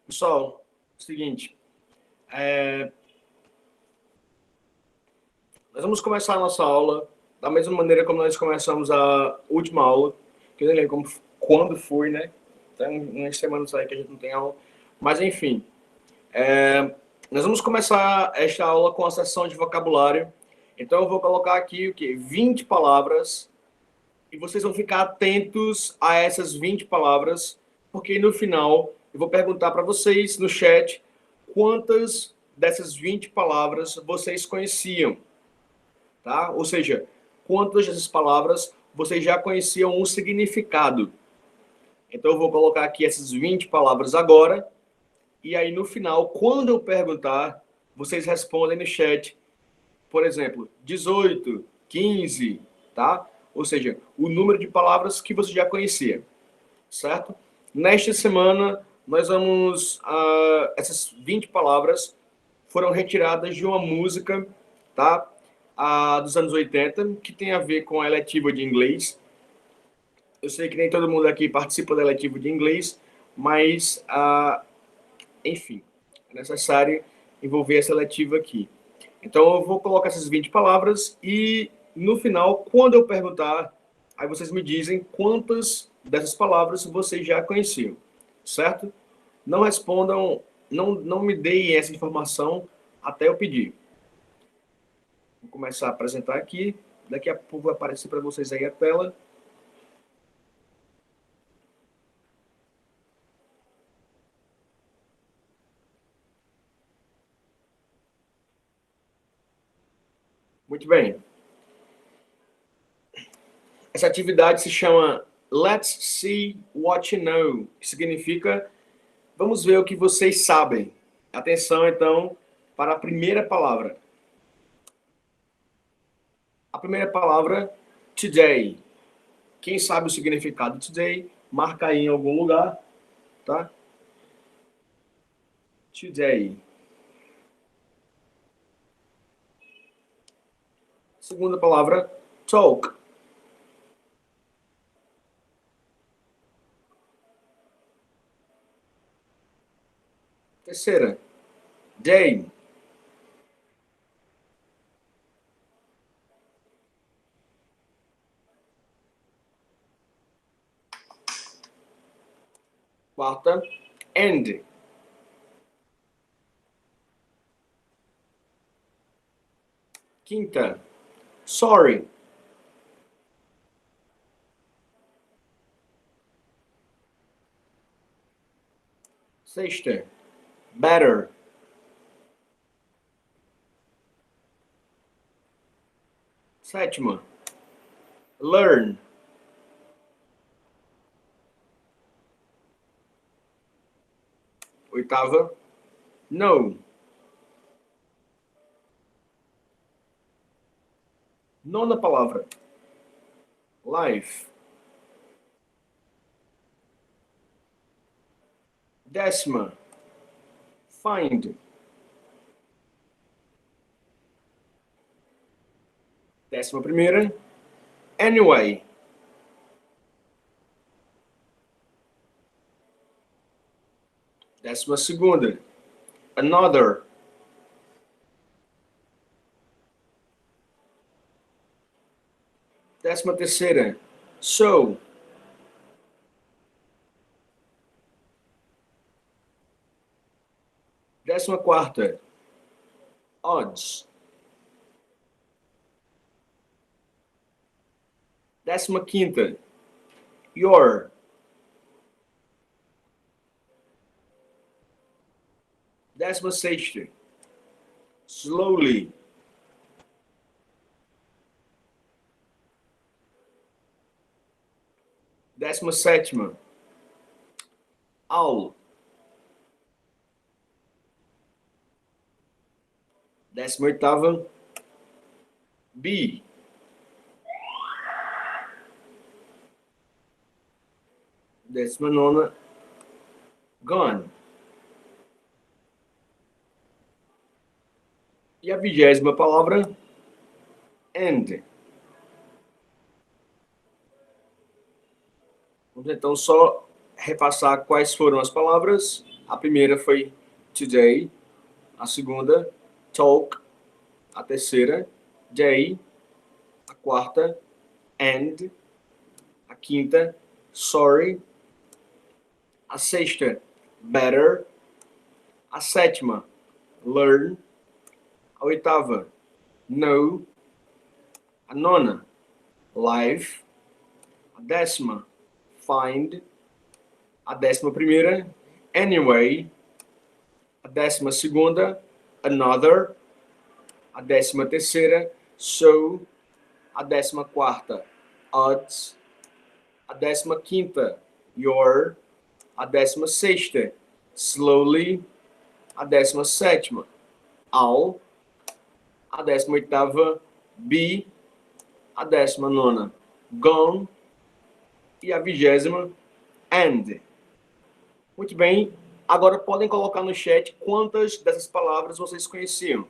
Pessoal, seguinte, nós vamos começar a nossa aula da mesma maneira como nós começamos a última aula, que eu nem lembro quando foi, né? Tem umas semanas aí que a gente não tem aula, mas enfim. Nós vamos começar esta aula com a sessão de vocabulário. Então eu vou colocar aqui o quê? 20 palavras, e vocês vão ficar atentos a essas 20 palavras, porque no final eu vou perguntar para vocês no chat quantas dessas 20 palavras vocês conheciam, tá? Ou seja, quantas dessas palavras vocês já conheciam o significado. Então eu vou colocar aqui essas 20 palavras agora, e aí no final, quando eu perguntar, vocês respondem no chat, por exemplo, 18, 15, tá? Ou seja, o número de palavras que você já conhecia, certo? Nesta semana, nós vamos... essas 20 palavras foram retiradas de uma música, tá? Dos anos 80, que tem a ver com a eletiva de inglês. Eu sei que nem todo mundo aqui participa da eletiva de inglês, mas, enfim, é necessário envolver essa eletiva aqui. Então, eu vou colocar essas 20 palavras e, no final, quando eu perguntar, aí vocês me dizem quantas dessas palavras vocês já conheciam, certo? Não respondam, não me deem essa informação até eu pedir. Vou começar a apresentar aqui. Daqui a pouco vai aparecer para vocês aí a tela. Muito bem. Essa atividade se chama Let's See What You Know, que significa vamos ver o que vocês sabem. Atenção, então, para a primeira palavra. A primeira palavra, today. Quem sabe o significado de today, marca aí em algum lugar, tá? Today. Segunda palavra, talk. Terceira, day. Quarta, end. Quinta, sorry. Sexta, better. Sétima, learn. Oitava, no. Nona palavra, life. Décima, find. Décima primeira, anyway. Décima segunda, another. Décima terceira, so. Décima quarta, odds. Décima quinta, your. Décima sexta, slowly. Décima sétima, all. Décima oitava, be. Décima nona, gone. E a 20ª palavra, end. Vamos então só repassar quais foram as palavras. A primeira foi today, a segunda, talk, a terceira, day, a quarta, and, a quinta, sorry, a sexta, better, a sétima, learn, a oitava, know, a nona, live, a décima, find, a 11ª, anyway, a 12ª, another, a 13ª, so, a 14ª, at, a 15ª, your, a 16ª, slowly, a 17ª, all, a 18ª, be, a 19ª, gone e a 20ª, and. Muito bem, agora podem colocar no chat quantas dessas palavras vocês conheciam.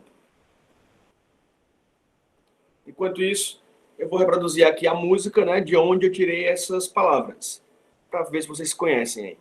Enquanto isso, eu vou reproduzir aqui a música, né, de onde eu tirei essas palavras, para ver se vocês conhecem aí.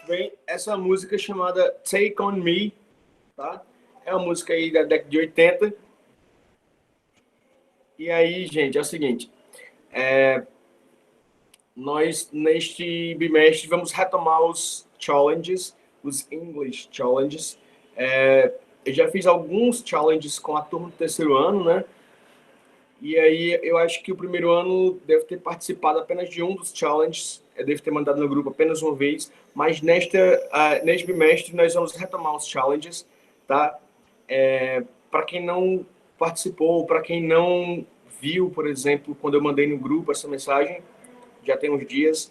Bem, essa música chamada Take On Me, tá? É uma música aí da década de 80. E aí, gente, é o seguinte, nós neste bimestre vamos retomar os challenges, os English challenges. Eu já fiz alguns challenges com a turma do terceiro ano, né? E aí eu acho que o primeiro ano deve ter participado apenas de um dos challenges, eu devo ter mandado no grupo apenas uma vez, mas neste bimestre nós vamos retomar os challenges, tá? Para quem não participou, para quem não viu, por exemplo, quando eu mandei no grupo essa mensagem, já tem uns dias,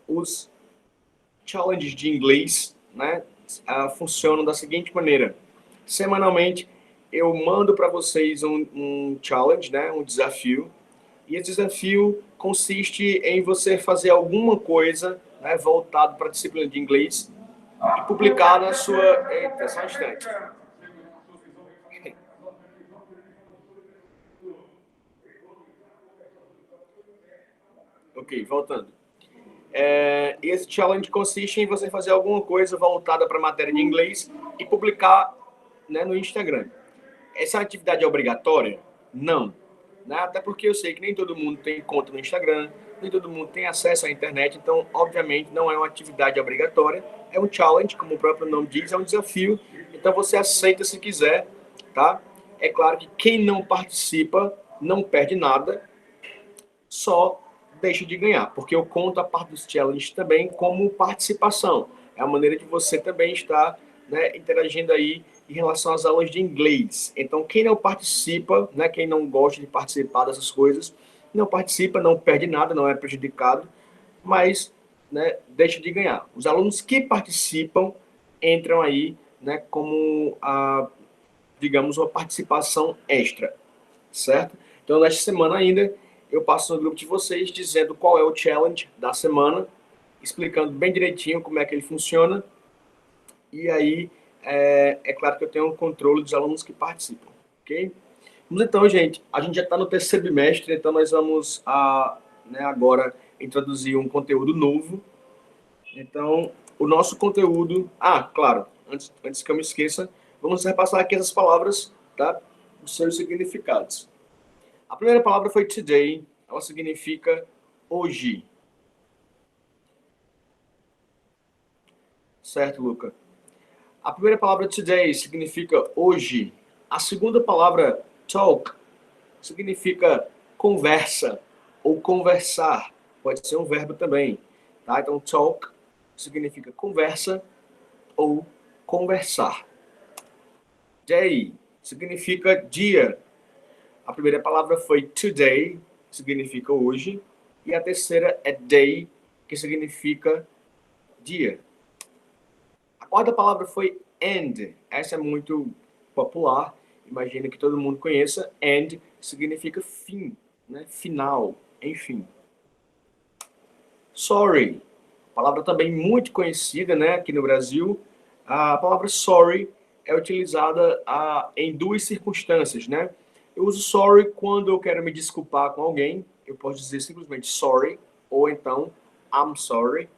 os challenges de inglês, né, funcionam da seguinte maneira. Semanalmente, eu mando para vocês um challenge, né, um desafio, e esse desafio consiste em você fazer alguma coisa, né, voltado para a disciplina de inglês e publicar na sua... Eita, só um instante. Ok, voltando. Esse challenge consiste em você fazer alguma coisa voltada para a matéria de inglês e publicar, né, no Instagram. Essa atividade é obrigatória? Não. Né? Até porque eu sei que nem todo mundo tem conta no Instagram, nem todo mundo tem acesso à internet, então, obviamente, não é uma atividade obrigatória. É um challenge, como o próprio nome diz, é um desafio. Então, você aceita se quiser, tá? É claro que quem não participa não perde nada, só deixa de ganhar, porque eu conto a parte dos challenges também como participação. É a maneira de você também estar, né, interagindo aí em relação às aulas de inglês. Então, quem não participa, né, quem não gosta de participar dessas coisas, não participa, não perde nada, não é prejudicado, mas, né, deixa de ganhar. Os alunos que participam entram aí, né, como digamos, uma participação extra, certo? Então, nesta semana ainda, eu passo no grupo de vocês dizendo qual é o challenge da semana, explicando bem direitinho como é que ele funciona. E aí, claro que eu tenho um controle dos alunos que participam, ok? Vamos então, gente, a gente já está no terceiro bimestre, então nós vamos né, agora introduzir um conteúdo novo. Então, o nosso conteúdo... claro, antes que eu me esqueça, vamos repassar aqui essas palavras, tá? Os seus significados. A primeira palavra foi today, ela significa hoje. Certo, Luca? A primeira palavra today significa hoje. A segunda palavra talk significa conversa ou conversar. Pode ser um verbo também. Tá? Então, talk significa conversa ou conversar. Day significa dia. A primeira palavra foi today, que significa hoje. E a terceira é day, que significa dia. A quarta palavra foi end. Essa é muito popular. Imagino que todo mundo conheça. End significa fim, né? Final, enfim. Sorry. Palavra também muito conhecida, né, aqui no Brasil. A palavra sorry é utilizada em duas circunstâncias, né? Eu uso sorry quando eu quero me desculpar com alguém. Eu posso dizer simplesmente sorry, ou então I'm sorry.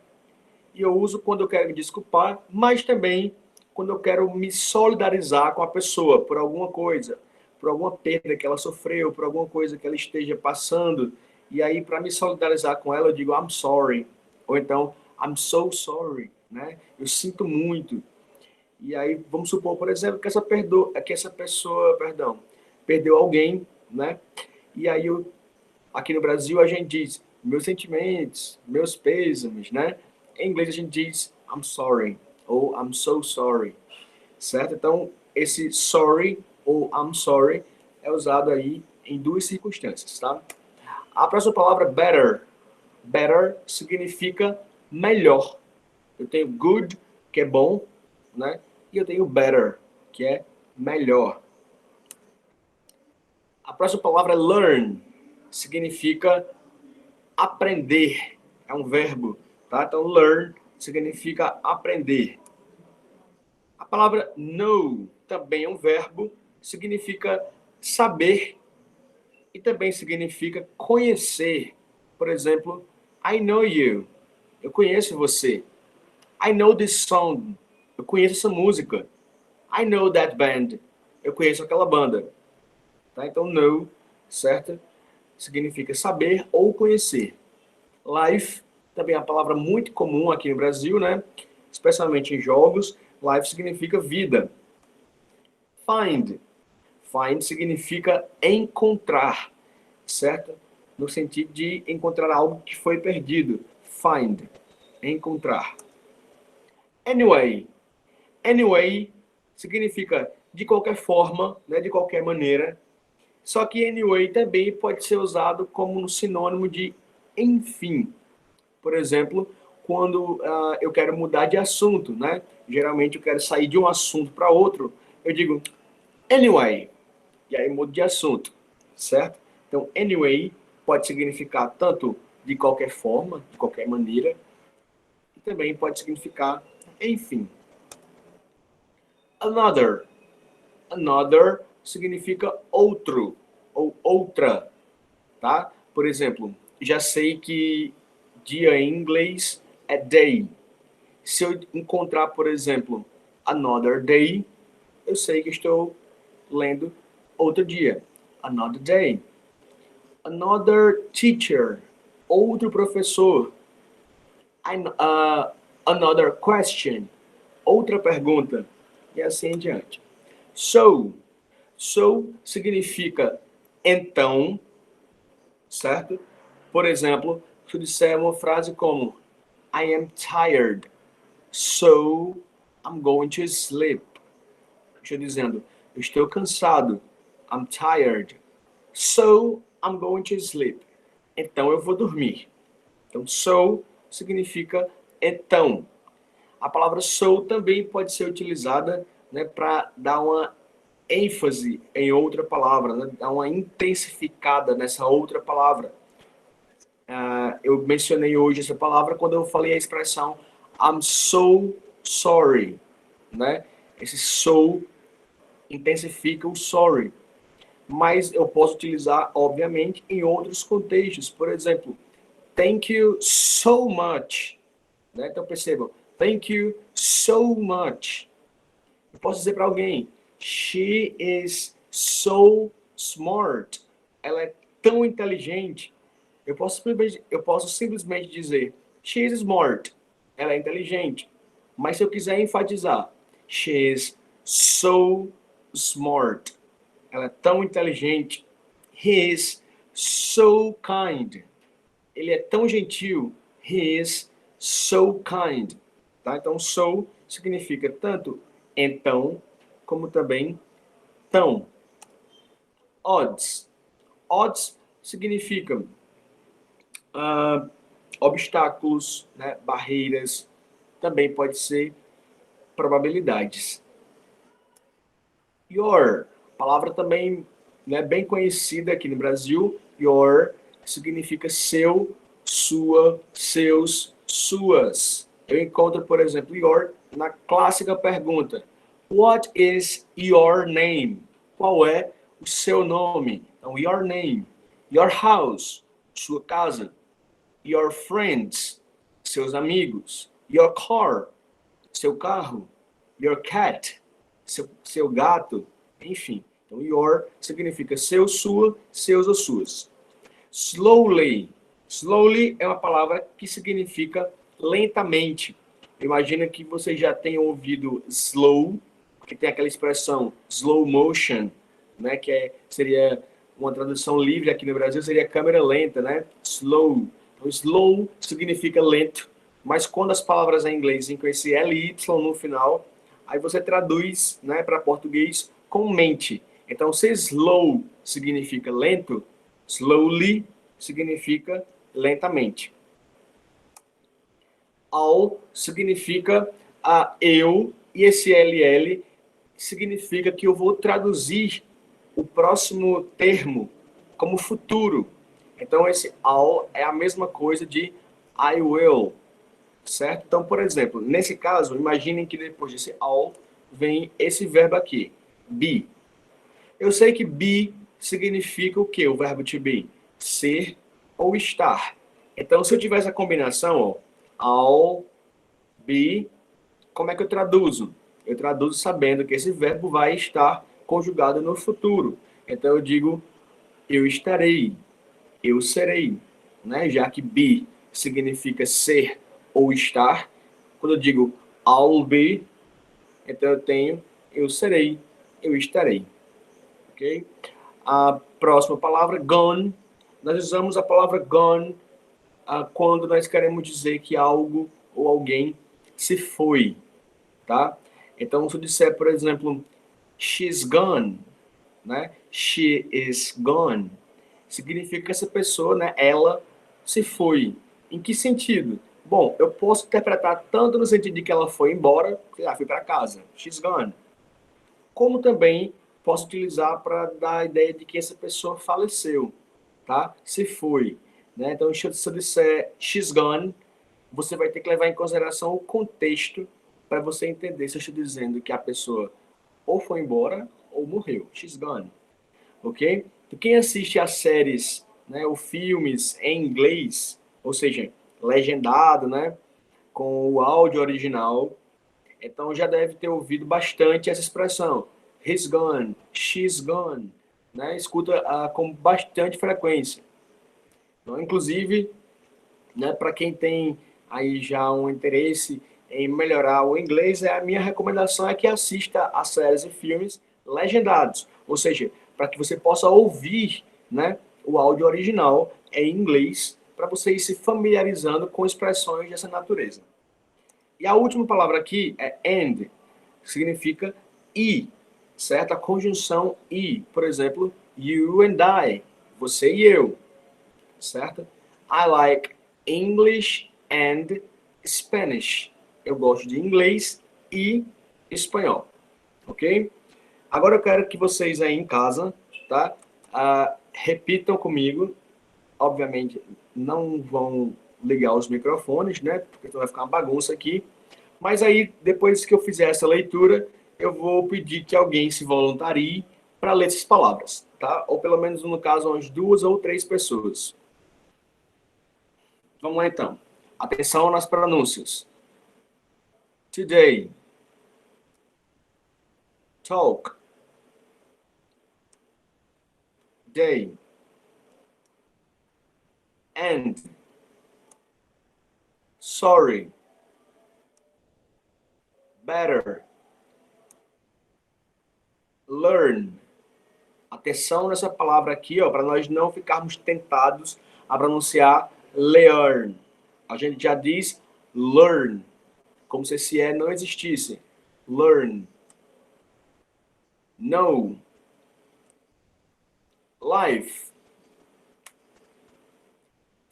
E eu uso quando eu quero me desculpar, mas também quando eu quero me solidarizar com a pessoa por alguma coisa, por alguma perda que ela sofreu, por alguma coisa que ela esteja passando. E aí, para me solidarizar com ela, eu digo I'm sorry. Ou então, I'm so sorry, né? Eu sinto muito. E aí, vamos supor, por exemplo, que essa pessoa, perdeu alguém, né? E aí, aqui no Brasil, a gente diz meus sentimentos, meus pêsames, né? Em inglês, a gente diz I'm sorry ou I'm so sorry, certo? Então, esse sorry ou I'm sorry é usado aí em duas circunstâncias, tá? A próxima palavra, better. Better significa melhor. Eu tenho good, que é bom, né? E eu tenho better, que é melhor. A próxima palavra é learn. Significa aprender. É um verbo, tá? Então, learn significa aprender. A palavra know também é um verbo, significa saber e também significa conhecer. Por exemplo, I know you. Eu conheço você. I know this song. Eu conheço essa música. I know that band. Eu conheço aquela banda. Tá? Então, know, certo? Significa saber ou conhecer. Life também é uma palavra muito comum aqui no Brasil, né? Especialmente em jogos. Life significa vida. Find. Find significa encontrar, certo? No sentido de encontrar algo que foi perdido. Find. Encontrar. Anyway. Anyway significa de qualquer forma, né? De qualquer maneira. Só que anyway também pode ser usado como um sinônimo de enfim. Por exemplo, quando eu quero mudar de assunto, né? Geralmente eu quero sair de um assunto para outro, eu digo anyway, e aí mudo de assunto, certo? Então, anyway pode significar tanto de qualquer forma, de qualquer maneira, e também pode significar enfim. Another. Another significa outro ou outra, tá? Por exemplo, já sei que dia em inglês é day. Se eu encontrar, por exemplo, another day, eu sei que estou lendo outro dia. Another day. Another teacher. Outro professor. Another question. Outra pergunta. E assim em diante. So. So significa então, certo? Por exemplo, se eu disser uma frase como I am tired, so I'm going to sleep. Estou dizendo, eu estou cansado. I'm tired. So I'm going to sleep. Então eu vou dormir. Então, so significa então. A palavra so também pode ser utilizada, né, para dar uma ênfase em outra palavra, né, dar uma intensificada nessa outra palavra. Eu mencionei hoje essa palavra quando eu falei a expressão I'm so sorry, né? Esse so intensifica o sorry. Mas eu posso utilizar, obviamente, em outros contextos. Por exemplo, thank you so much. Né? Então, percebam, thank you so much. Eu posso dizer para alguém, she is so smart. Ela é tão inteligente. Eu posso simplesmente dizer she is smart. Ela é inteligente. Mas se eu quiser enfatizar, she is so smart. Ela é tão inteligente. He is so kind. Ele é tão gentil. He is so kind. Tá? Então, so significa tanto então, como também tão. Odds. Odds significa ah, obstáculos, né, barreiras. Também pode ser probabilidades. Your, palavra também, né, bem conhecida aqui no Brasil. Your significa seu, sua, seus, suas. Eu encontro, por exemplo, your na clássica pergunta: What is your name? Qual é o seu nome? Então, your name. Your house, sua casa. Your friends, seus amigos. Your car, seu carro. Your cat, seu gato. Enfim. Então, your significa seu, sua, seus ou suas. Slowly. Slowly é uma palavra que significa lentamente. Imagina que você já tenha ouvido slow, que tem aquela expressão slow motion, né, seria uma tradução livre aqui no Brasil, seria câmera lenta, né? Slow. Então, slow significa lento, mas quando as palavras em inglês vêm com esse LY no final, aí você traduz, né, para português com mente. Então, se slow significa lento, slowly significa lentamente. All significa eu, e esse LL significa que eu vou traduzir o próximo termo como futuro. Então, esse all é a mesma coisa de I will, certo? Então, por exemplo, nesse caso, imaginem que depois desse all vem esse verbo aqui, be. Eu sei que be significa o quê? O verbo to be? Ser ou estar. Então, se eu tiver essa combinação, ó, all, be, como é que eu traduzo? Eu traduzo sabendo que esse verbo vai estar conjugado no futuro. Então, eu digo eu estarei, eu serei, né? Já que be significa ser ou estar, quando eu digo I'll be, então eu tenho eu serei, eu estarei, ok? A próxima palavra, gone. Nós usamos a palavra gone quando nós queremos dizer que algo ou alguém se foi, tá? Então, se eu disser, por exemplo, she's gone, né? She is gone. Significa que essa pessoa, né, ela se foi. Em que sentido? Bom, eu posso interpretar tanto no sentido de que ela foi embora, que ela foi para casa, she's gone, como também posso utilizar para dar a ideia de que essa pessoa faleceu, tá? Se foi, né? Então, se eu disser she's gone, você vai ter que levar em consideração o contexto para você entender se eu estou dizendo que a pessoa ou foi embora ou morreu. She's gone, ok? Então, quem assiste às séries, né, ou filmes em inglês, ou seja, legendado, né, com o áudio original, então já deve ter ouvido bastante essa expressão. He's gone, she's gone, né? Escuta com bastante frequência. Então, inclusive, né, para quem tem aí já um interesse em melhorar o inglês, a minha recomendação é que assista a séries e filmes legendados, ou seja, para que você possa ouvir, né, o áudio original em inglês, para você ir se familiarizando com expressões dessa natureza. E a última palavra aqui é and, que significa e, certo? A conjunção e, por exemplo, you and I, você e eu, certo? I like English and Spanish. Eu gosto de inglês e espanhol, ok? Agora eu quero que vocês aí em casa, tá? Repitam comigo. Obviamente, não vão ligar os microfones, né? Porque vai ficar uma bagunça aqui. Mas aí, depois que eu fizer essa leitura, eu vou pedir que alguém se voluntarie para ler essas palavras, tá? Ou pelo menos, no caso, umas 2 ou 3 pessoas. Vamos lá então. Atenção nas pronúncias. Today. Talk. Day. and, sorry, better, learn. Atenção nessa palavra aqui, ó, para nós não ficarmos tentados a pronunciar learn. A gente já diz learn, como se esse E não existisse. Learn. Know. Life.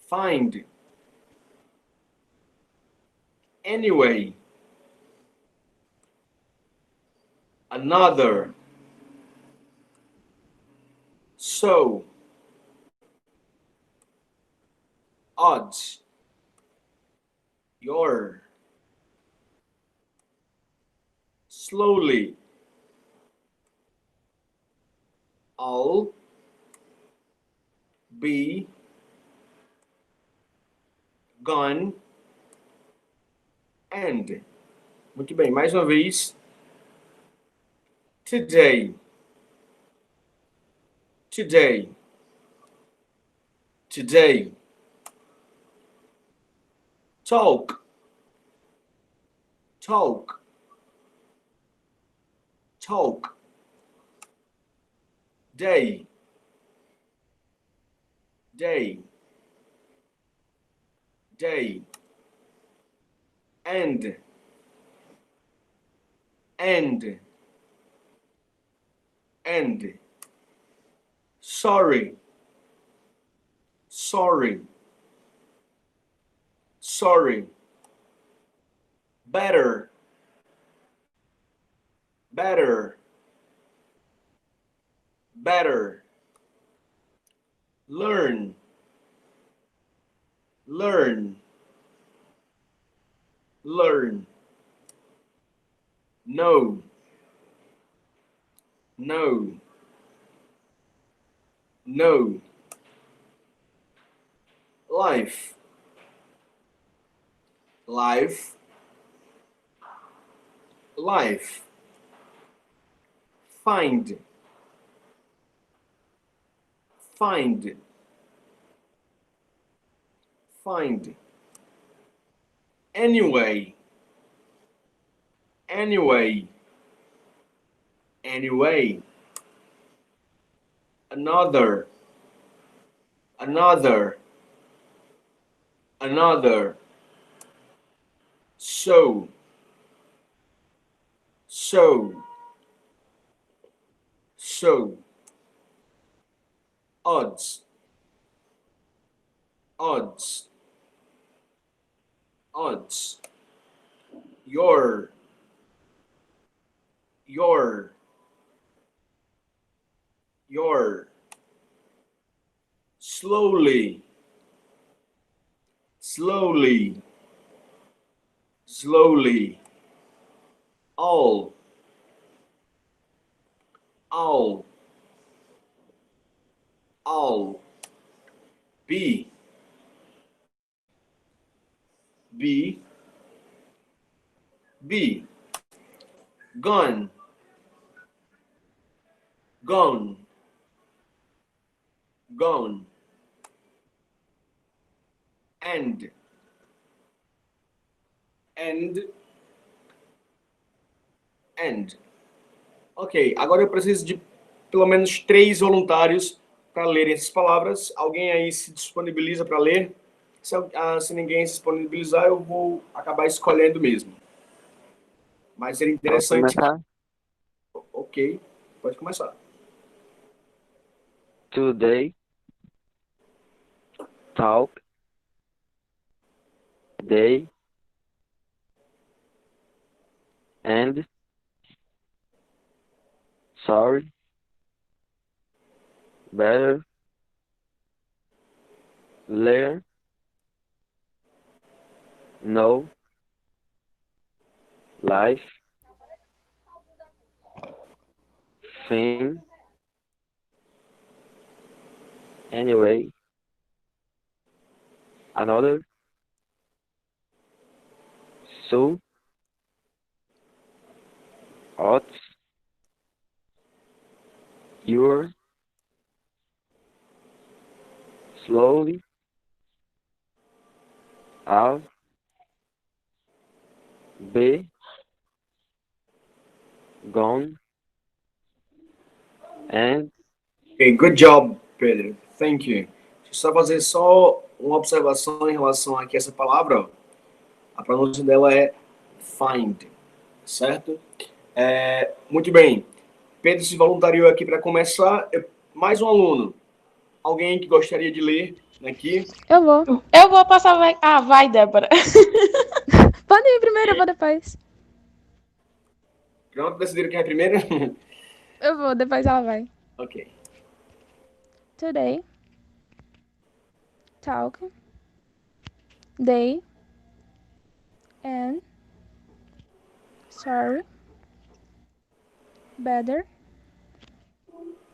Find. Anyway. Another. So. Odds. Your. Slowly. All. Be. Gone. And. Muito bem, mais uma vez. Today. Today. Today. Talk. Talk. Talk. Day. Day. Day. End. End. End. Sorry. Sorry. Sorry. Better. Better. Better. Learn. Learn. Learn. No. No. No. Life. Life. Life. Find. Find. Find. Anyway. Anyway. Anyway. Another. Another. Another. So. So. So. Odds. Odds. Odds. Your. Your. Your. Slowly. Slowly. Slowly. All. All. All. Be. Be. Be. Gone. Gone. Gone. End. End. End. Ok, agora eu preciso de pelo menos 3 voluntários para lerem essas palavras. Alguém aí se disponibiliza para ler? Se ninguém se disponibilizar, eu vou acabar escolhendo mesmo. Mas seria Posso interessante. começar? Ok, pode começar. Today, talk, day, and, sorry, better, learn, no, life, thing, anyway, another, so, odds, your, slowly, I'll be gone and Ok, good job, Pedro. Thank you. Deixa eu só fazer só uma observação em relação aqui a essa palavra. Ó. A pronúncia dela é find, certo? Muito bem. Pedro se voluntariou aqui para começar. Mais um aluno. Alguém que gostaria de ler aqui? Eu vou. Eu vou passar. Vai, Débora. Pode ir primeiro, eu vou depois. Pronto, decidiram quem é primeiro? Eu vou, depois ela vai. Ok. Today, talk, they, and, sorry, better,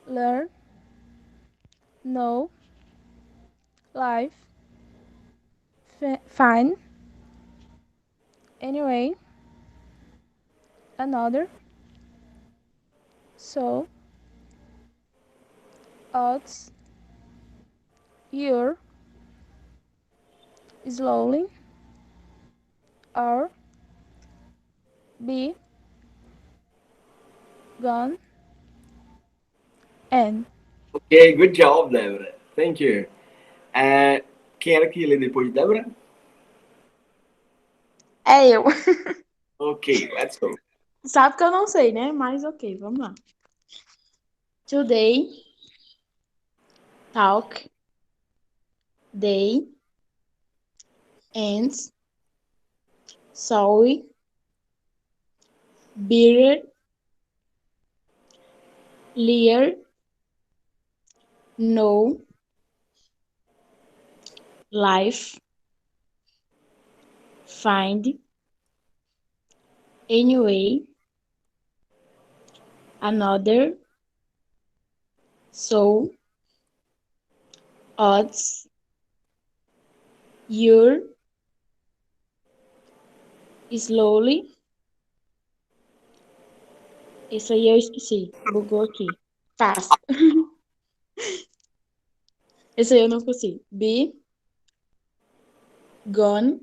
learn, know, life, find, anyway, another, so, odds, your, slowly, or, be, gone, and. Ok, good job, Débora. Thank you. Quem era que ia ler depois de Débora? É eu. Ok, let's go. Sabe que eu não sei, né? Mas ok, vamos lá. Today, talk, they, ends, sorry, beer, lear, no, life, find, anyway, another, so, odds, your, slowly. Esse aí eu esqueci. Bugou aqui. Passa. Esse aí eu não consigo. Be, gone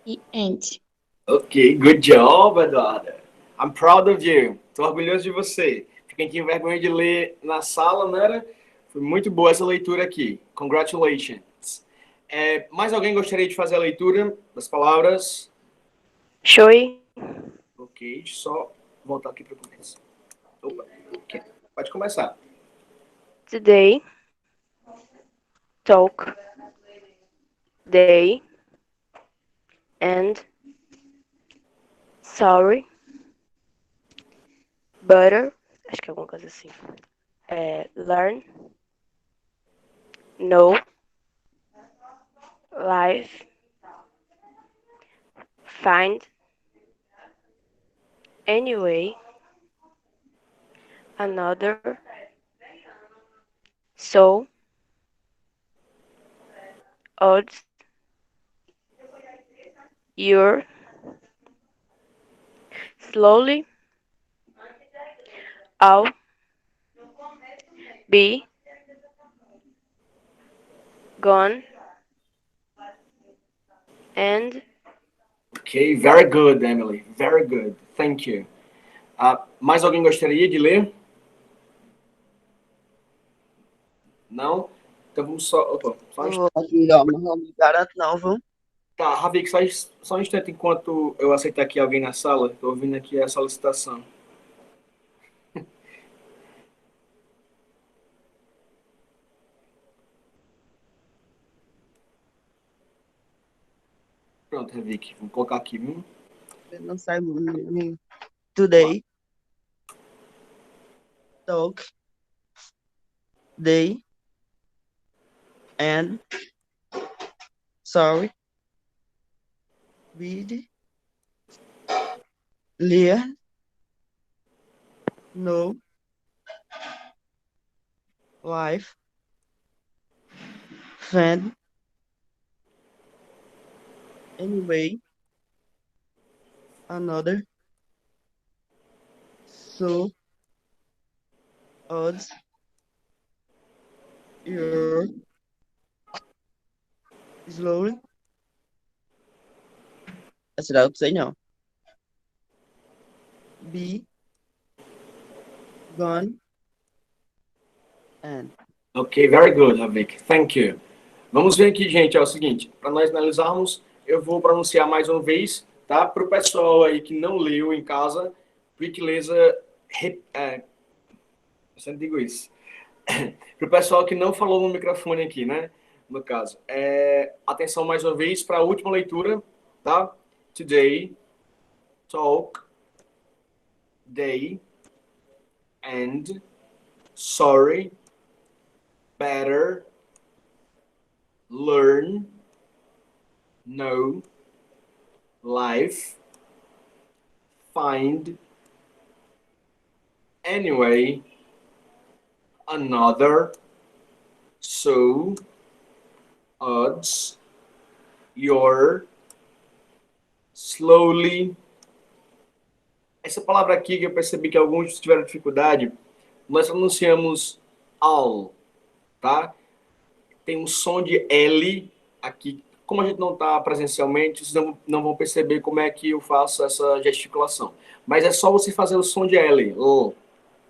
e end. Ok, good job, Eduarda. I'm proud of you. Tô orgulhoso de você. Quem tinha vergonha de ler na sala, não era? Foi muito boa essa leitura aqui. Congratulations. Mais alguém gostaria de fazer a leitura das palavras? Shui, Ok, deixa eu só voltar aqui para o começo. Opa, ok. Pode começar. today, talk, they, and, sorry, butter, acho que é alguma coisa assim. Learn, know, life, find, anyway, another, so, odds, your, slowly, I'll, be, gone, and, Ok, very good, Emily. Very good. Thank you. Mais alguém gostaria de ler? Não? Então vamos só. Opa, só um instante. Não, não me garanto não, viu? Tá, Ravik, só um instante enquanto eu aceitar aqui alguém na sala. Estou ouvindo aqui a solicitação. Pronto, Ravik, vou colocar aqui, viu? Não sai today, talk, they, and, sorry, read, lear, no, life, fan, anyway, another, so, odds, your, slowly. Essa daí eu não sei não. Be gone and Ok, very good, Ravik. Thank you. Vamos ver aqui, gente, é o seguinte, para nós analisarmos, eu vou pronunciar mais uma vez, tá? Para o pessoal aí que não leu em casa, por gentileza, eu sempre digo isso. Para o pessoal que não falou no microfone aqui, né? No caso, atenção mais uma vez para a última leitura, tá? Today, talk, day, and, sorry, better, learn, know, life, find, anyway, another, so, odds, your, slowly. Essa palavra aqui que eu percebi que alguns tiveram dificuldade, nós pronunciamos all, tá? Tem um som de L aqui. Como a gente não está presencialmente, vocês não vão perceber como é que eu faço essa gesticulação. Mas é só você fazer o som de L.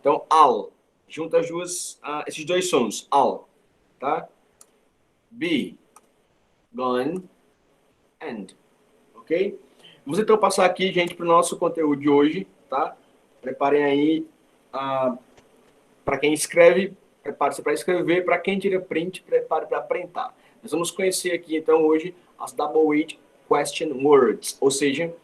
Então, all. Junta as duas, esses dois sons. All. Tá? Be. Gone. And. Ok? Vamos então passar aqui, gente, para o nosso conteúdo de hoje. Tá? Preparem aí. Para quem escreve, prepare-se para escrever. Para quem tira print, prepare para printar. Nós vamos conhecer aqui, então, hoje, as double-weight question words, ou seja,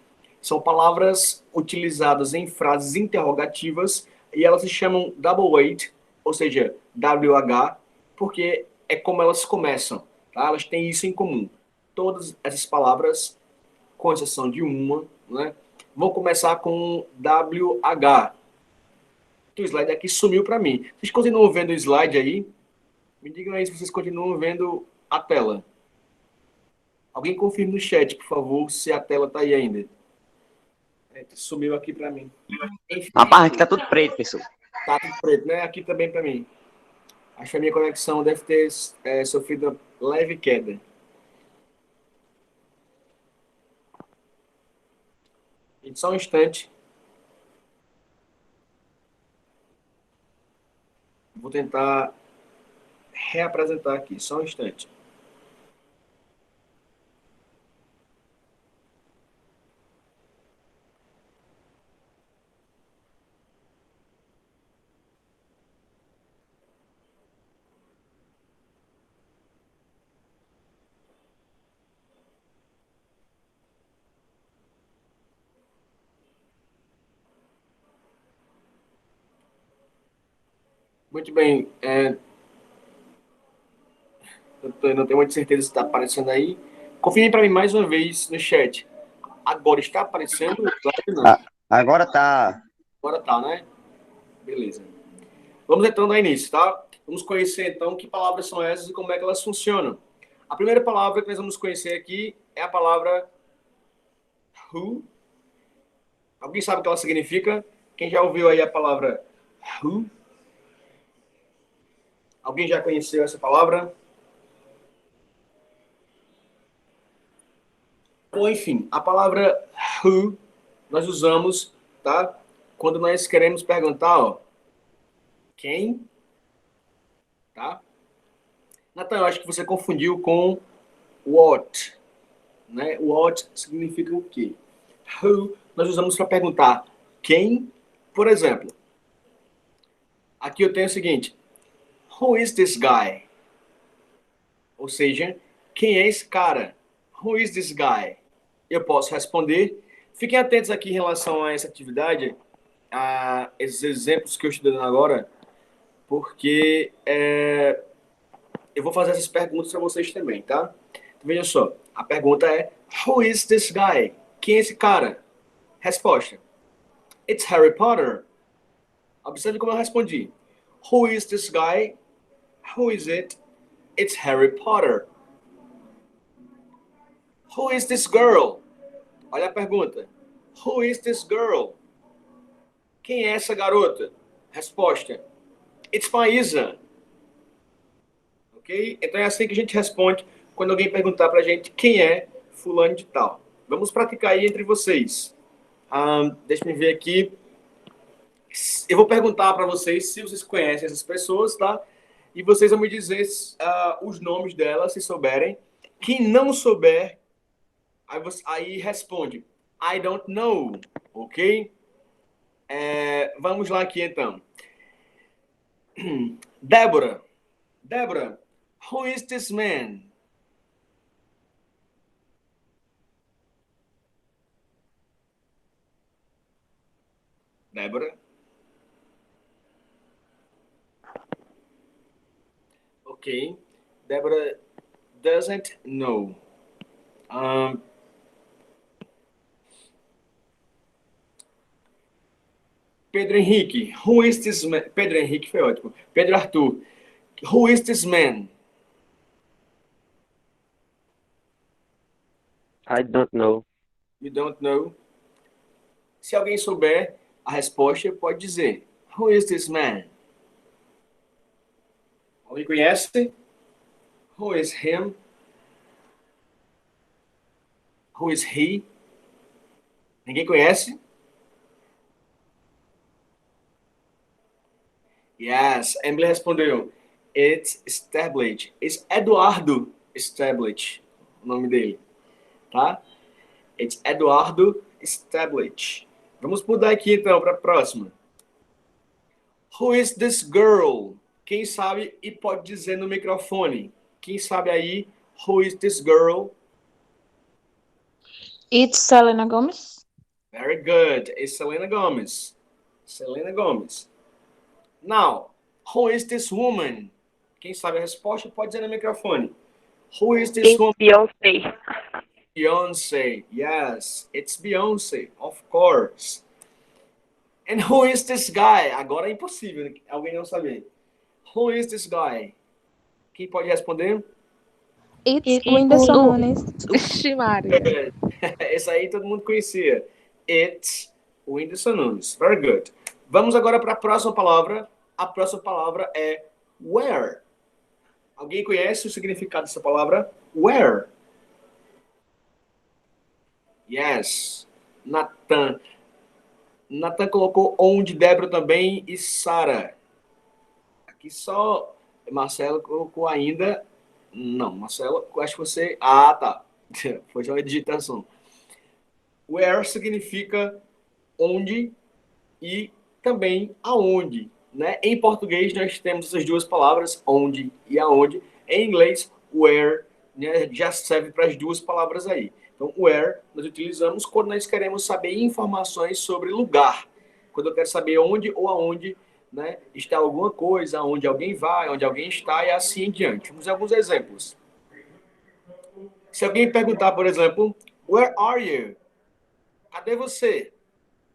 são palavras utilizadas em frases interrogativas e elas se chamam double-weight, ou seja, WH, porque é como elas começam, tá? Elas têm isso em comum. Todas essas palavras, com exceção de uma, né, vão começar com WH. O slide aqui sumiu para mim. Vocês continuam vendo o slide aí? Me digam aí se vocês continuam vendo a tela. Alguém confirme no chat, por favor, se a tela tá aí ainda. Sumiu aqui para mim. Enfim, Rapaz, aqui tá tudo preto, pessoal. tá tudo preto, né? Aqui também para mim. Acho que a minha conexão deve ter sofrido leve queda. Gente, só um instante. Vou tentar reapresentar aqui, só um instante. Muito bem. Eu não tenho muita certeza se está aparecendo aí. Confirme para mim mais uma vez no chat. Agora está aparecendo? Não. Agora tá. Agora tá, né? Beleza. Vamos então dar início, tá? Vamos conhecer então que palavras são essas e como é que elas funcionam. A primeira palavra que nós vamos conhecer aqui é a palavra who. Alguém sabe o que ela significa? Quem já ouviu aí a palavra who? Alguém já conheceu essa palavra? Bom, enfim, a palavra who nós usamos, tá? Quando nós queremos perguntar, ó, quem, tá? Natan, eu acho que você confundiu com what, né? What significa o quê? Who nós usamos para perguntar quem, por exemplo. Aqui eu tenho o seguinte: who is this guy? Ou seja, quem é esse cara? Who is this guy? Eu posso responder. Fiquem atentos aqui em relação a essa atividade, a esses exemplos que eu estou dando agora, porque eu vou fazer essas perguntas para vocês também, tá? Então, veja só, a pergunta é: who is this guy? Quem é esse cara? Resposta: it's Harry Potter. Observe como eu respondi. Who is this guy? Who is it? It's Harry Potter. Who is this girl? Olha a pergunta. Who is this girl? Quem é essa garota? Resposta: it's Maísa. Ok? Então é assim que a gente responde quando alguém perguntar pra gente quem é fulano de tal. Vamos praticar aí entre vocês. Deixa eu ver aqui. Eu vou perguntar para vocês se vocês conhecem essas pessoas, tá? E vocês vão me dizer os nomes delas, se souberem. Quem não souber, aí responde. I don't know, ok? Vamos lá aqui, então. Débora, who is this man? Débora? Ok. Débora doesn't know. Pedro Henrique, who is this man? Pedro Henrique foi ótimo. Pedro Arthur, who is this man? I don't know. You don't know. Se alguém souber a resposta, pode dizer. Who is this man? Alguém conhece? Who is him? Who is he? Ninguém conhece? Yes, Emily respondeu. It's Stablish. It's Eduardo Stablish, o nome dele, tá? It's Eduardo Stablish. Vamos mudar aqui então para a próxima. Who is this girl? Quem sabe e pode dizer no microfone. Quem sabe aí? Who is this girl? It's Selena Gomez. Very good. It's Selena Gomez. Selena Gomez. Now, who is this woman? Quem sabe a resposta pode dizer no microfone. Who is this It's woman? Beyoncé. Beyoncé. Yes, it's Beyoncé, of course. And who is this guy? Agora é impossível alguém não saber. Who is this guy? Quem pode responder? It's Whindersson Nunes. Ixi, Maria. Esse aí todo mundo conhecia. It's Whindersson Nunes. Very good. Vamos agora para a próxima palavra. A próxima palavra é where. Alguém conhece o significado dessa palavra? Where. Yes. Nathan. Nathan colocou onde, Débora também e Sara. Aqui só Marcelo colocou ainda. Não, Marcelo, acho que você. Ah, tá. Foi só a digitação. Where significa onde e também aonde, né? Em português nós temos essas duas palavras, onde e aonde. Em inglês, where, né, já serve para as duas palavras aí. Então, where nós utilizamos quando nós queremos saber informações sobre lugar. Quando eu quero saber onde ou aonde, né, está alguma coisa, onde alguém vai, onde alguém está e assim em diante. Vamos ver alguns exemplos. Se alguém perguntar, por exemplo, where are you? Cadê você?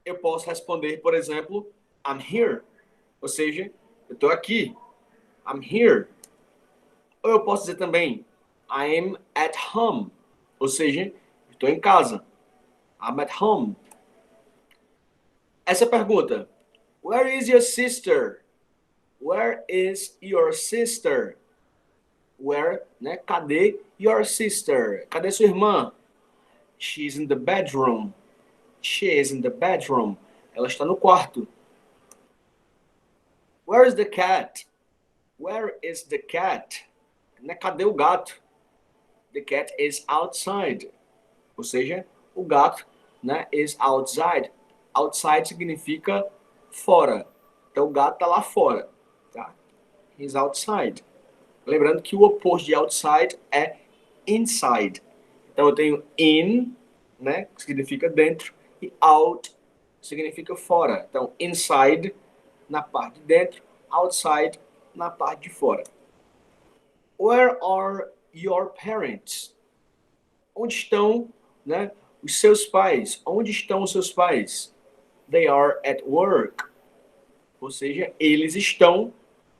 Eu posso responder, por exemplo, I'm here. Ou seja, eu estou aqui. I'm here. Ou eu posso dizer também, I'm at home. Ou seja, estou em casa. I'm at home. Essa pergunta, where is your sister? Where is your sister? Where, né? Cadê your sister? Cadê sua irmã? She's in the bedroom. She is in the bedroom. Ela está no quarto. Where is the cat? Where is the cat? Né? Cadê o gato? The cat is outside. Ou seja, o gato, né, is outside. Outside significa fora. Então o gato está lá fora. Tá? He's outside. Lembrando que o oposto de outside é inside. Então eu tenho in, né, que significa dentro, e out significa fora. Então inside na parte de dentro, outside na parte de fora. Where are your parents? Onde estão, né, os seus pais? Onde estão os seus pais? They are at work. Ou seja, eles estão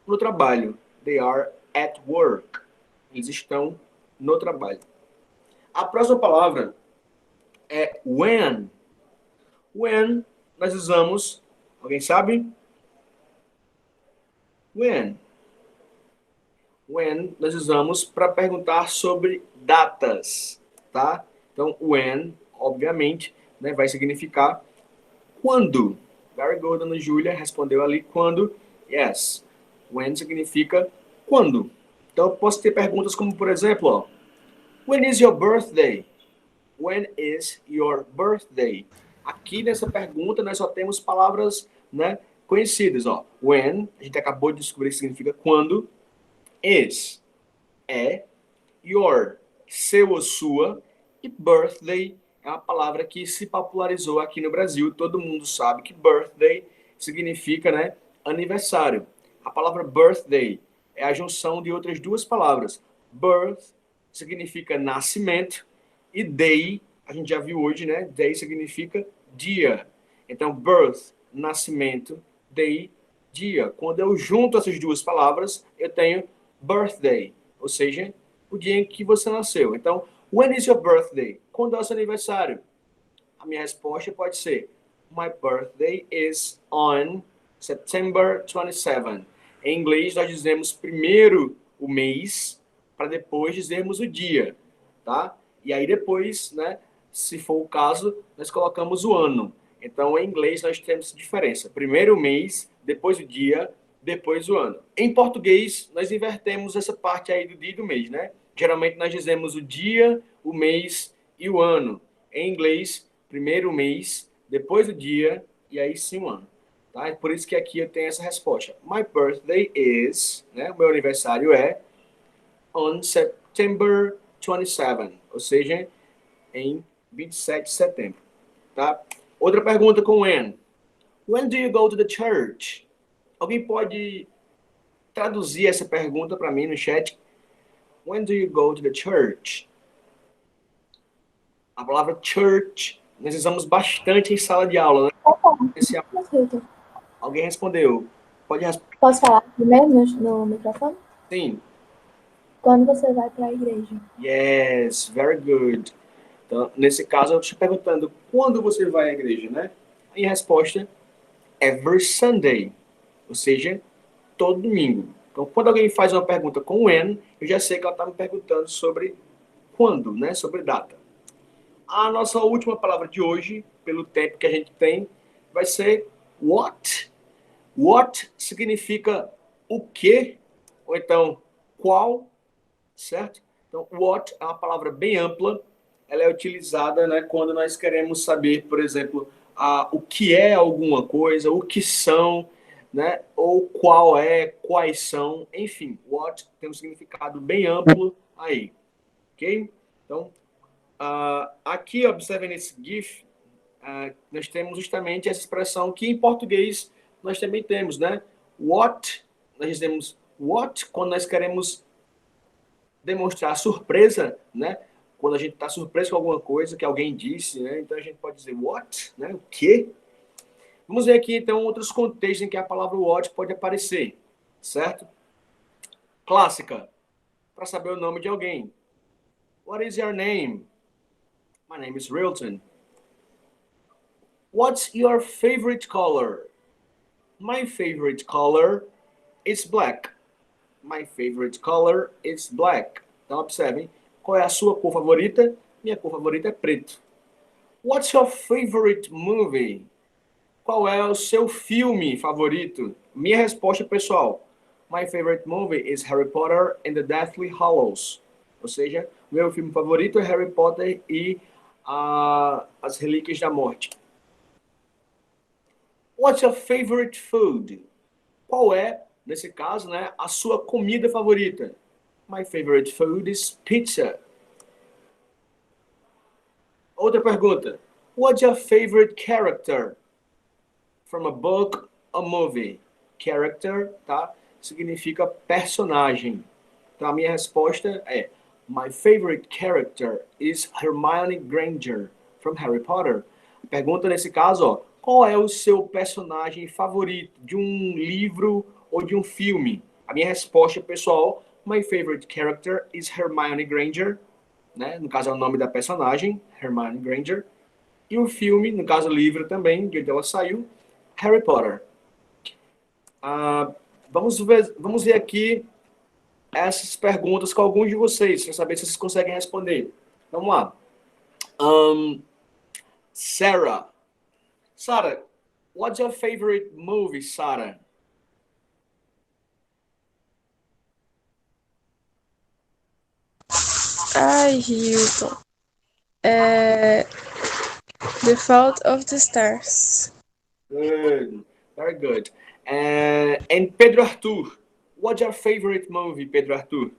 no trabalho. They are at work. Eles estão no trabalho. A próxima palavra é when. When nós usamos, alguém sabe? When. When nós usamos para perguntar sobre datas, tá? Então, when, obviamente, né, vai significar quando. Very good, Ana Júlia respondeu ali quando. Yes. When significa quando. Então, eu posso ter perguntas como, por exemplo, ó, when is your birthday? When is your birthday? Aqui nessa pergunta nós só temos palavras, né, conhecidas, ó. When, a gente acabou de descobrir que significa quando. Is, é. Your, seu ou sua. E birthday é uma palavra que se popularizou aqui no Brasil. Todo mundo sabe que birthday significa, né, aniversário. A palavra birthday é a junção de outras duas palavras. Birth significa nascimento e day, a gente já viu hoje, né? Day significa dia. Então, birth, nascimento, day, dia. Quando eu junto essas duas palavras, eu tenho birthday, ou seja, o dia em que você nasceu. Então, when is your birthday? Quando é o seu aniversário? A minha resposta pode ser my birthday is on September 27. Em inglês, nós dizemos primeiro o mês, para depois dizermos o dia, tá? E aí depois, né, se for o caso, nós colocamos o ano. Então, em inglês, nós temos diferença. Primeiro o mês, depois o dia, depois o ano. Em português, nós invertemos essa parte aí do dia e do mês, né? Geralmente, nós dizemos o dia, o mês e o ano. Em inglês, primeiro o mês, depois o dia e aí sim o ano. Tá? É por isso que aqui eu tenho essa resposta. My birthday is, né? O meu aniversário é on September 27, ou seja, em 27 de setembro. Tá? Outra pergunta com when. When do you go to the church? Alguém pode traduzir essa pergunta para mim no chat? When do you go to the church? A palavra church nós usamos bastante em sala de aula, né? Alguém respondeu. Pode responder. Posso falar primeiro no microfone? Sim. Quando você vai para a igreja? Yes, very good. Então, nesse caso, eu estou perguntando quando você vai à igreja, né? E a resposta, every Sunday. Ou seja, todo domingo. Então, quando alguém faz uma pergunta com when, eu já sei que ela está me perguntando sobre quando, né? Sobre data. A nossa última palavra de hoje, pelo tempo que a gente tem, vai ser what. What significa o quê? Ou então, qual, certo? Então, what é uma palavra bem ampla. Ela é utilizada, né, quando nós queremos saber, por exemplo, o que é alguma coisa, o que são, né, ou qual é, quais são, enfim. What tem um significado bem amplo aí, ok? Então, aqui, observem nesse GIF, nós temos justamente essa expressão que em português nós também temos, né? What, nós dizemos what quando nós queremos demonstrar surpresa, né? Quando a gente está surpreso com alguma coisa que alguém disse, né? Então a gente pode dizer what, né? O quê? Vamos ver aqui então outros contextos em que a palavra what pode aparecer, certo? Clássica, para saber o nome de alguém. What is your name? My name is Rilton. What's your favorite color? My favorite color is black. My favorite color is black. Então, observem. Qual é a sua cor favorita? Minha cor favorita é preto. What's your favorite movie? Qual é o seu filme favorito? Minha resposta, pessoal. My favorite movie is Harry Potter and the Deathly Hallows. Ou seja, meu filme favorito é Harry Potter e As Relíquias da Morte. What's your favorite food? Qual é, nesse caso, né, a sua comida favorita? My favorite food is pizza. Outra pergunta. What's your favorite character? From a book or movie? Character, tá? Significa personagem. Então, a minha resposta é My favorite character is Hermione Granger, from Harry Potter. A pergunta nesse caso, ó, qual é o seu personagem favorito de um livro ou de um filme? A minha resposta, pessoal, my favorite character is Hermione Granger, né? No caso é o nome da personagem, Hermione Granger. E o filme, no caso o livro também, de onde ela saiu, Harry Potter. Vamos ver aqui essas perguntas com alguns de vocês, para saber se vocês conseguem responder. Vamos lá. Sarah. Sarah, what's your favorite movie, Sarah? Ai, Hilton. The Fault of the Stars. Good. Very good. And Pedro Arthur, what's your favorite movie, Pedro Arthur?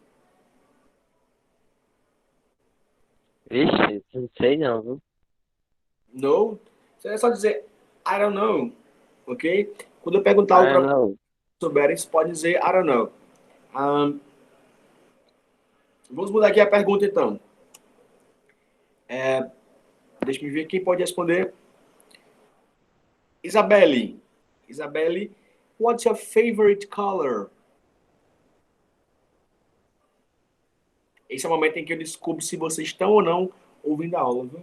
Vixe, não sei não, viu? No? Você é só dizer I don't know, ok? Quando eu perguntar algo Ah, para não. souberem, você pode dizer I don't know. Vamos mudar aqui a pergunta, então. Deixa eu ver quem pode responder. Isabelle. Isabelle, what's your favorite color? Esse é o momento em que eu descubro se vocês estão ou não ouvindo a aula, viu?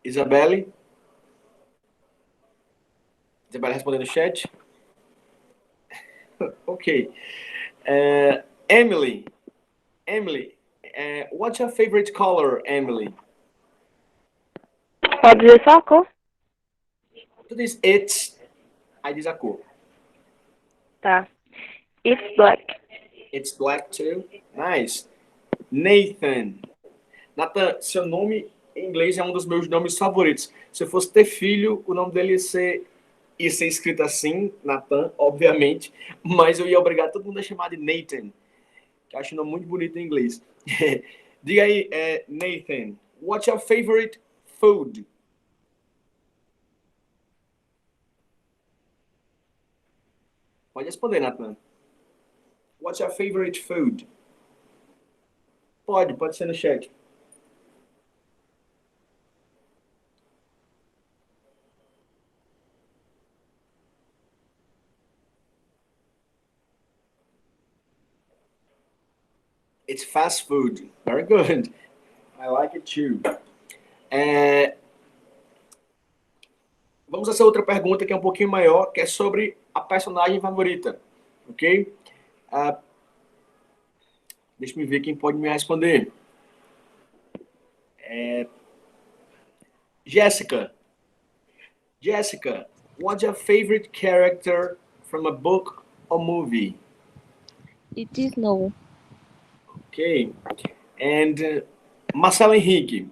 Isabelle? Isabelle respondendo no chat? Ok. Emily. Emily, what's your favorite color, Emily? Pode dizer só a cor? Tu diz it's, aí diz a cor. Tá. It's black. It's black too. Nice. Nathan. Nathan, seu nome em inglês é um dos meus nomes favoritos. Se eu fosse ter filho, o nome dele ia ser escrito assim, Nathan, obviamente, mas eu ia obrigar todo mundo a chamar de Nathan, que eu acho um nome muito bonito em inglês. Diga aí, Nathan, what's your favorite food? Pode responder, Nathan. What's your favorite food? Pode ser no chat. It's fast food. Very good. I like it too. Vamos a essa outra pergunta que é um pouquinho maior, que é sobre a personagem favorita. Ok? Deixa eu ver quem pode me responder. Jessica. Jessica, what's your favorite character from a book or movie? It is no. Okay. And Marcelo Henrique,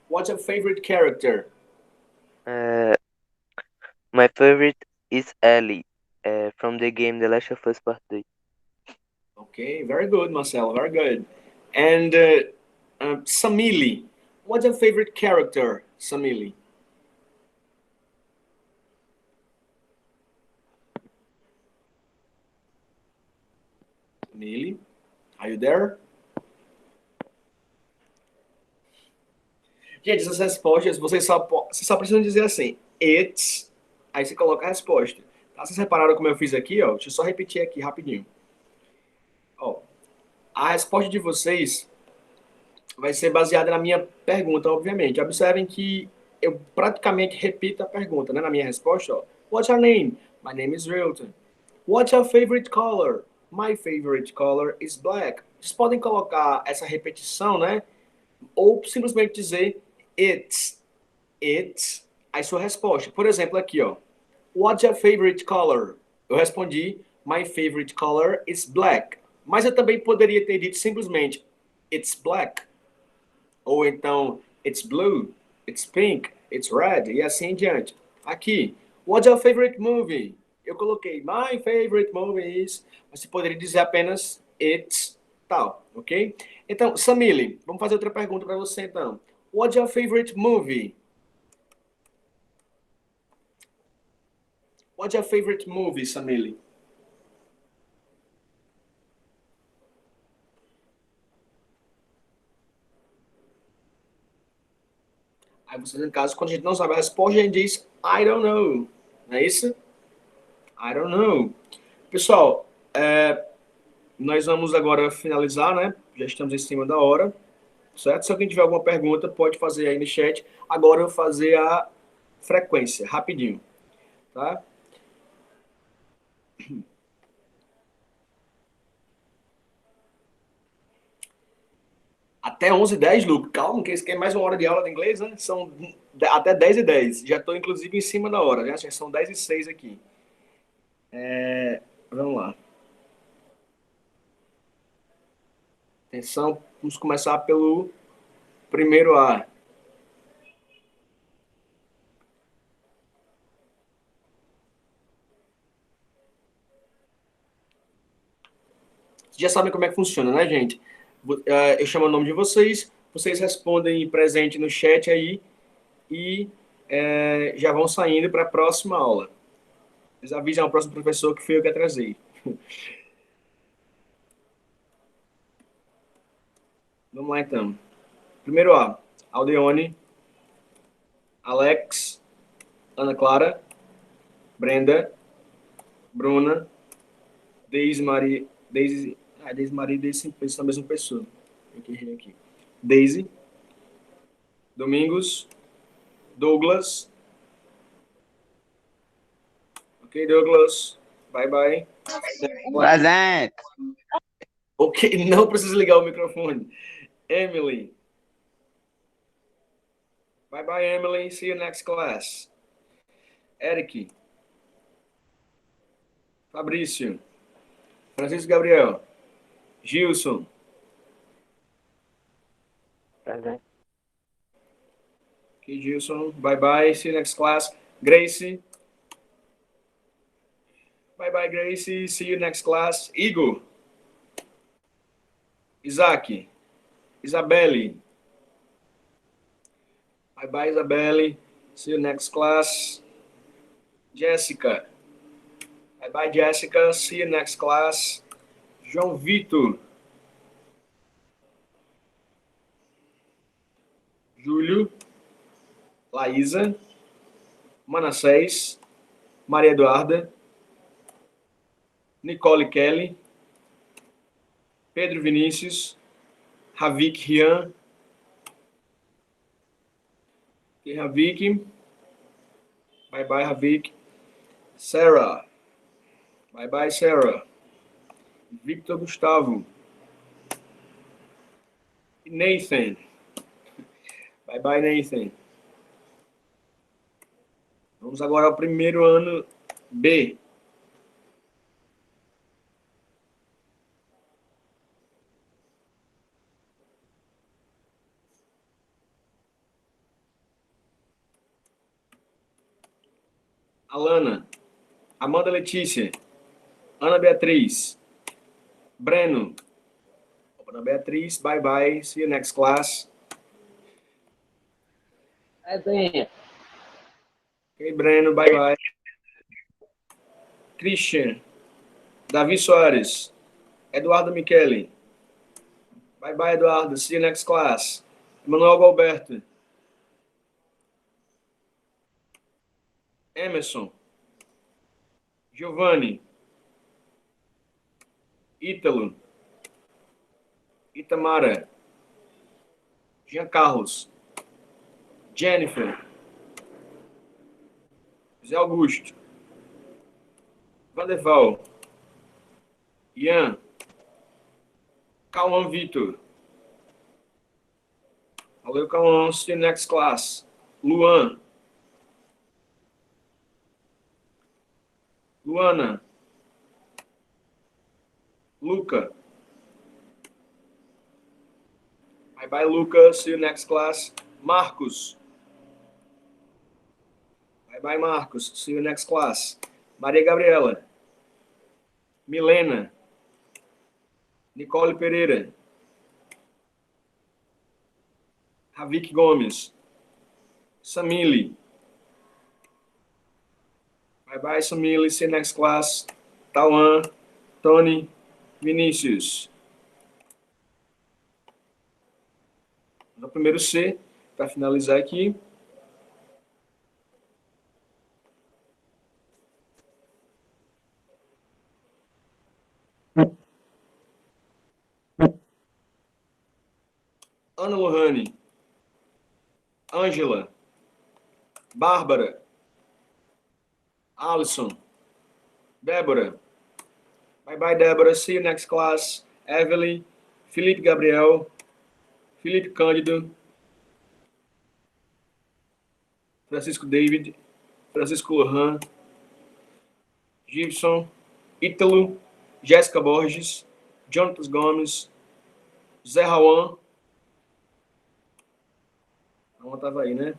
what's your favorite character? My favorite is Ellie, from the game The Last of Us Part 2. Okay, very good, Marcelo, very good. And Samili, what's your favorite character, Samili? Samili, are you there? Gente, essas respostas, vocês só precisam dizer assim, it's, aí você coloca a resposta. Tá? Vocês repararam como eu fiz aqui, ó? Deixa eu só repetir aqui rapidinho. Ó, a resposta de vocês vai ser baseada na minha pergunta, obviamente. Observem que eu praticamente repito a pergunta, né? Na minha resposta, ó. What's your name? My name is Wilton. What's your favorite color? My favorite color is black. Vocês podem colocar essa repetição, né? Ou simplesmente dizer it's, aí sua resposta. Por exemplo, aqui, ó. What's your favorite color? Eu respondi, my favorite color is black. Mas eu também poderia ter dito simplesmente it's black. Ou então it's blue, it's pink, it's red, e assim em diante. Aqui, what's your favorite movie? Eu coloquei my favorite movie is, mas você poderia dizer apenas it's, tal, ok? Então, Samili, vamos fazer outra pergunta para você então. What's your favorite movie? What's your favorite movie, Samili? Aí vocês, em caso, quando a gente não sabe a resposta, a gente diz I don't know. Não é isso? I don't know. Pessoal, nós vamos agora finalizar, né? Já estamos em cima da hora, certo? Se alguém tiver alguma pergunta, pode fazer aí no chat. Agora eu vou fazer a frequência, rapidinho, tá? Até 11h10, Luke. Calma, que isso aqui é mais uma hora de aula de inglês, né? São até 10h10. Já estou, inclusive, em cima da hora, né? Já são 10h06 aqui. Vamos lá. Atenção, vamos começar pelo primeiro A. Já sabem como é que funciona, né, gente? Eu chamo o nome de vocês, vocês respondem presente no chat aí e já vão saindo para a próxima aula. Eles avisam ao próximo professor que fui eu que atrasei. Vamos lá, então. Primeiro A, Aldeone, Alex, Ana Clara, Brenda, Bruna, Deise Maria, Deise Maria e Deise são a mesma pessoa. Aqui. Deise, Domingos, Douglas. Ok, Douglas. Bye, bye. Presente. Ok, não precisa ligar o microfone. Emily. Bye, bye, Emily. See you next class. Eric. Fabrício. Francisco Gabriel. Gilson. Present. Ok, Gilson. Bye, bye. See you next class. Gracie. Bye, bye, Gracie. See you next class. Igor. Isaac. Isabelle. Bye, bye, Isabelle. See you next class. Jessica. Bye, bye, Jessica. See you next class. João Vitor. Júlio. Laísa. Manassés. Maria Eduarda. Nicole Kelly. Pedro Vinícius. Ravik Rian. Okay, Ravik. Bye bye, Ravik. Sarah. Bye bye, Sarah. Victor Gustavo. Nathan. Bye bye, Nathan. Vamos agora ao primeiro ano B. Alana, Amanda Letícia, Ana Beatriz, Breno, Ana Beatriz, bye bye, see you next class. Presente. Ok, Breno, bye bye. Christian, Davi Soares, Eduardo Michele, bye bye, Eduardo, see you next class. Emanuel Galberto, Emerson, Giovanni, Ítalo, Itamara, Jean Carlos, Jennifer, José Augusto, Vanderval, Ian, Cauã Vitor. Valeu, Cauã, see you next class. Luan, Luana, Luca. Bye bye, Luca. See you next class. Marcos. Bye bye, Marcos. See you next class. Maria Gabriela. Milena. Nicole Pereira. Ravik Gomes. Samili. Bye bye, Samili. See you next class. Tauan. Tony. Vinícius. No primeiro C, para finalizar aqui. Ana Lohane. Ângela. Bárbara. Alisson. Débora. Bye bye, Débora. See you next class. Evelyn. Felipe Gabriel. Felipe Cândido, Francisco David, Francisco Lohan, Gibson, Ítalo, Jéssica Borges, Jonatas Gomes, Zé Rauan, Rauan estava aí, né?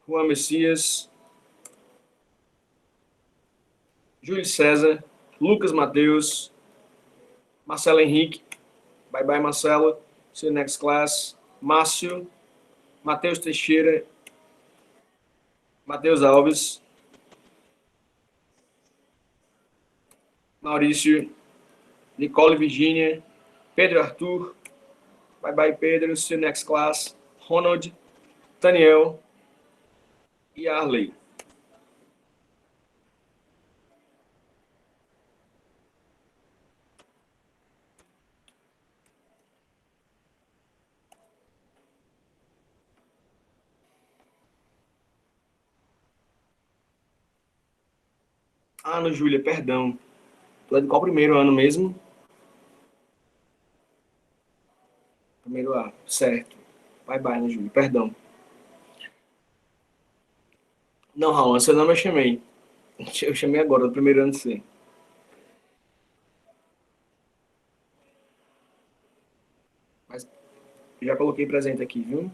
Juan Messias, Júlio César, Lucas Mateus, Marcelo Henrique, bye bye Marcelo, see you next class, Márcio, Matheus Teixeira, Matheus Alves, Maurício, Nicole Virginia, Pedro Arthur, bye bye Pedro, see you next class, Ronald, Daniel e Arley. Ana Júlia, perdão. Tu é de qual primeiro ano mesmo? Primeiro A, certo. Bye bye, Ana Júlia, perdão. Não, Raul, seu nome eu chamei. Eu chamei agora, do primeiro ano C. Mas já coloquei presente aqui, viu?